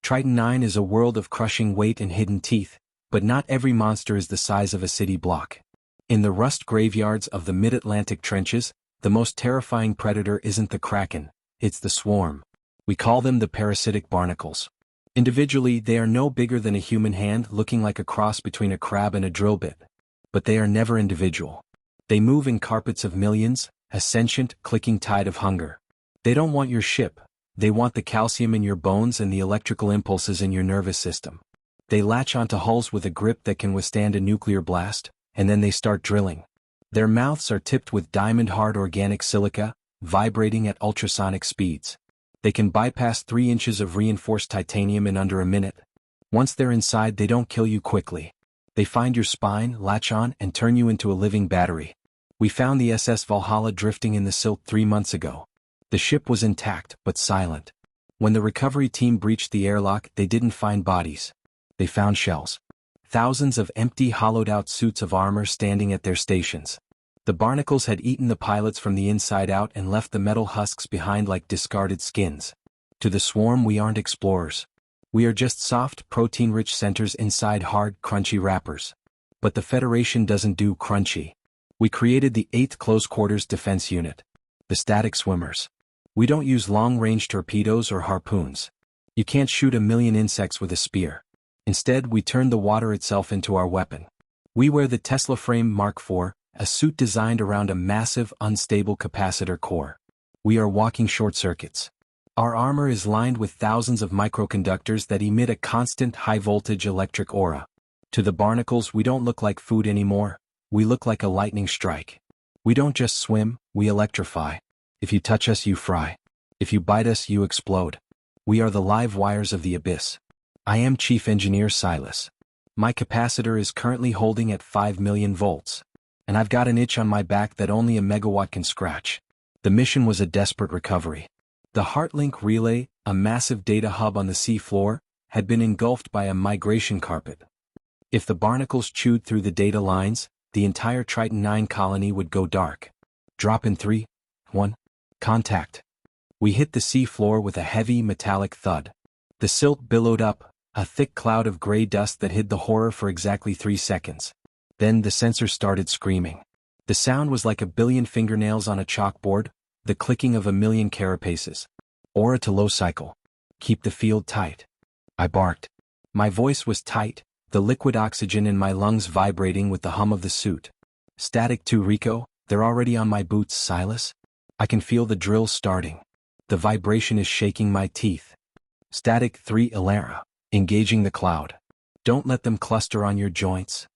Triton 9 is a world of crushing weight and hidden teeth, but not every monster is the size of a city block. In the rust graveyards of the mid-Atlantic trenches, the most terrifying predator isn't the kraken, it's the swarm. We call them the Parasitic-Barnacles. Individually, they are no bigger than a human hand, looking like a cross between a crab and a drill bit. But they are never individual. They move in carpets of millions, a sentient, clicking tide of hunger. They don't want your ship. They want the calcium in your bones and the electrical impulses in your nervous system. They latch onto hulls with a grip that can withstand a nuclear blast, and then they start drilling. Their mouths are tipped with diamond-hard organic silica, vibrating at ultrasonic speeds. They can bypass 3 inches of reinforced titanium in under a minute. Once they're inside, they don't kill you quickly. They find your spine, latch on, and turn you into a living battery. We found the SS Valhalla drifting in the silt 3 months ago. The ship was intact, but silent. When the recovery team breached the airlock, they didn't find bodies. They found shells. Thousands of empty, hollowed-out suits of armor standing at their stations. The barnacles had eaten the pilots from the inside out and left the metal husks behind like discarded skins. To the swarm, we aren't explorers. We are just soft, protein-rich centers inside hard, crunchy wrappers. But the Federation doesn't do crunchy. We created the 8th Close Quarters Defense Unit. The static swimmers. We don't use long-range torpedoes or harpoons. You can't shoot a million insects with a spear. Instead, we turn the water itself into our weapon. We wear the Tesla Frame Mark IV, a suit designed around a massive, unstable capacitor core. We are walking short circuits. Our armor is lined with thousands of microconductors that emit a constant high-voltage electric aura. To the barnacles, we don't look like food anymore. We look like a lightning strike. We don't just swim, we electrify. If you touch us, you fry. If you bite us, you explode. We are the live wires of the abyss. I am Chief Engineer Silas. My capacitor is currently holding at 5 million volts. And I've got an itch on my back that only a megawatt can scratch. The mission was a desperate recovery. The HeartLink relay, a massive data hub on the sea floor, had been engulfed by a migration carpet. If the barnacles chewed through the data lines, the entire Triton 9 colony would go dark. Drop in 3, 1, contact. We hit the sea floor with a heavy metallic thud. The silt billowed up, a thick cloud of gray dust that hid the horror for exactly 3 seconds. Then the sensors started screaming. The sound was like a billion fingernails on a chalkboard, the clicking of a million carapaces. Aura to low cycle. Keep the field tight. I barked. My voice was tight, the liquid oxygen in my lungs vibrating with the hum of the suit. Static 2 Rico, they're already on my boots, Silas. I can feel the drills starting. The vibration is shaking my teeth. Static 3 Elara, engaging the cloud. Don't let them cluster on your joints.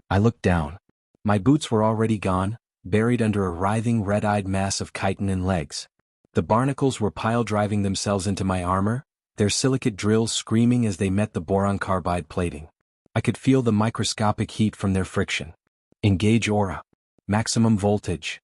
I looked down. My boots were already gone, buried under a writhing red-eyed mass of chitin and legs. The barnacles were pile-driving themselves into my armor, their silicate drills screaming as they met the boron carbide plating. I could feel the microscopic heat from their friction. Engage aura. Maximum voltage.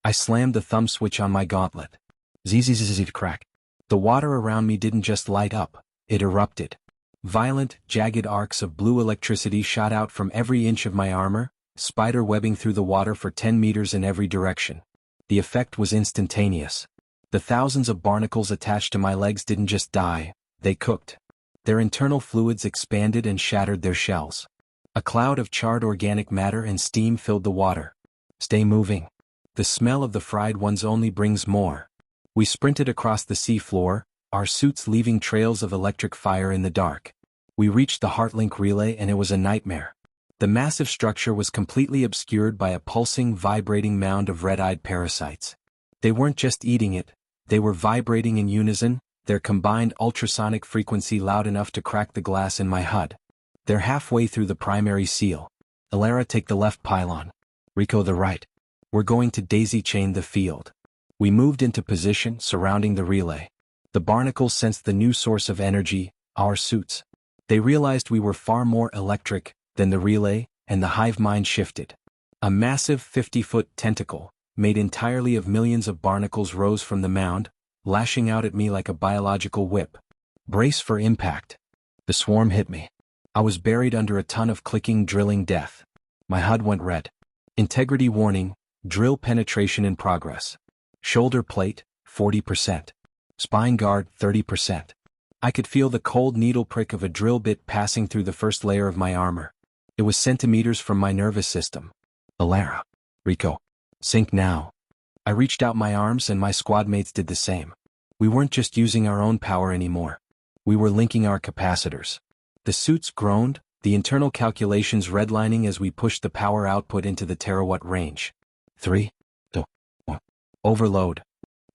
I slammed the thumb switch on my gauntlet. Zzz crack. The water around me didn't just light up, it erupted. Violent, jagged arcs of blue electricity shot out from every inch of my armor, spider webbing through the water for 10 meters in every direction. The effect was instantaneous. The thousands of barnacles attached to my legs didn't just die, they cooked. Their internal fluids expanded and shattered their shells. A cloud of charred organic matter and steam filled the water. Stay moving. The smell of the fried ones only brings more. We sprinted across the sea floor, our suits leaving trails of electric fire in the dark. We reached the HeartLink relay and it was a nightmare. The massive structure was completely obscured by a pulsing, vibrating mound of red-eyed parasites. They weren't just eating it, they were vibrating in unison, their combined ultrasonic frequency loud enough to crack the glass in my HUD. They're halfway through the primary seal. Elara, take the left pylon. Rico, the right. We're going to daisy-chain the field. We moved into position, surrounding the relay. The barnacles sensed the new source of energy, our suits. They realized we were far more electric than the relay, and the hive mind shifted. A massive 50-foot tentacle, made entirely of millions of barnacles, rose from the mound, lashing out at me like a biological whip. Brace for impact. The swarm hit me. I was buried under a ton of clicking, drilling death. My HUD went red. Integrity warning, drill penetration in progress. Shoulder plate, 40%. Spine guard, 30%. I could feel the cold needle prick of a drill bit passing through the first layer of my armor. It was centimeters from my nervous system. Alara. Rico. Sink now. I reached out my arms and my squad mates did the same. We weren't just using our own power anymore. We were linking our capacitors. The suits groaned, the internal calculations redlining as we pushed the power output into the terawatt range. 3, 2, 1. Overload.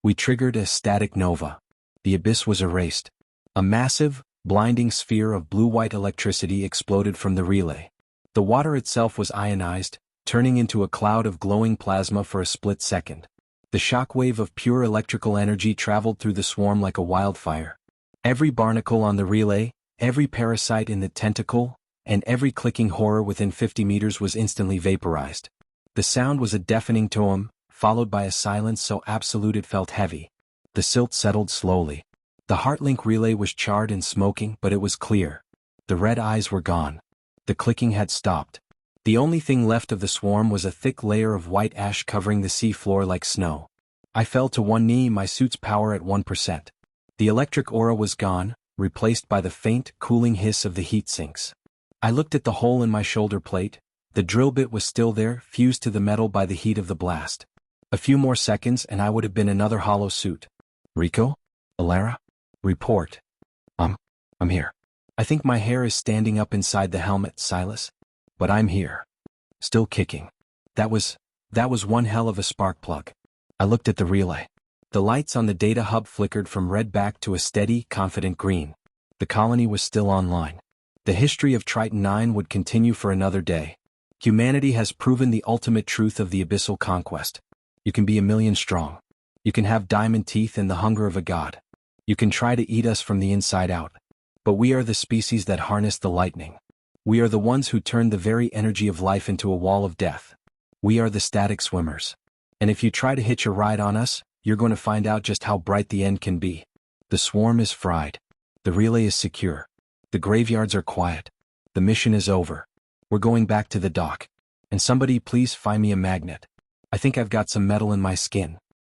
We triggered a static nova. The abyss was erased. A massive, blinding sphere of blue-white electricity exploded from the relay. The water itself was ionized, turning into a cloud of glowing plasma for a split second. The shockwave of pure electrical energy traveled through the swarm like a wildfire. Every barnacle on the relay, every parasite in the tentacle, and every clicking horror within 50 meters was instantly vaporized. The sound was a deafening toem, followed by a silence so absolute it felt heavy. The silt settled slowly. The Heartlink relay was charred and smoking, but it was clear. The red eyes were gone. The clicking had stopped. The only thing left of the swarm was a thick layer of white ash covering the sea floor like snow. I fell to one knee, my suit's power at 1%. The electric aura was gone, replaced by the faint, cooling hiss of the heat sinks. I looked at the hole in my shoulder plate. The drill bit was still there, fused to the metal by the heat of the blast. A few more seconds and I would have been another hollow suit. Rico? Alara? Report. I'm here. I think my hair is standing up inside the helmet, Silas. But I'm here. Still kicking. That was one hell of a spark plug. I looked at the relay. The lights on the data hub flickered from red back to a steady, confident green. The colony was still online. The history of Triton 9 would continue for another day. Humanity has proven the ultimate truth of the abyssal conquest. You can be 1,000,000 strong. You can have diamond teeth and the hunger of a god. You can try to eat us from the inside out. But we are the species that harness the lightning. We are the ones who turn the very energy of life into a wall of death. We are the static swimmers. And if you try to hitch a ride on us, you're going to find out just how bright the end can be. The swarm is fried. The relay is secure. The graveyards are quiet. The mission is over. We're going back to the dock. And somebody please find me a magnet. I think I've got some metal in my skin.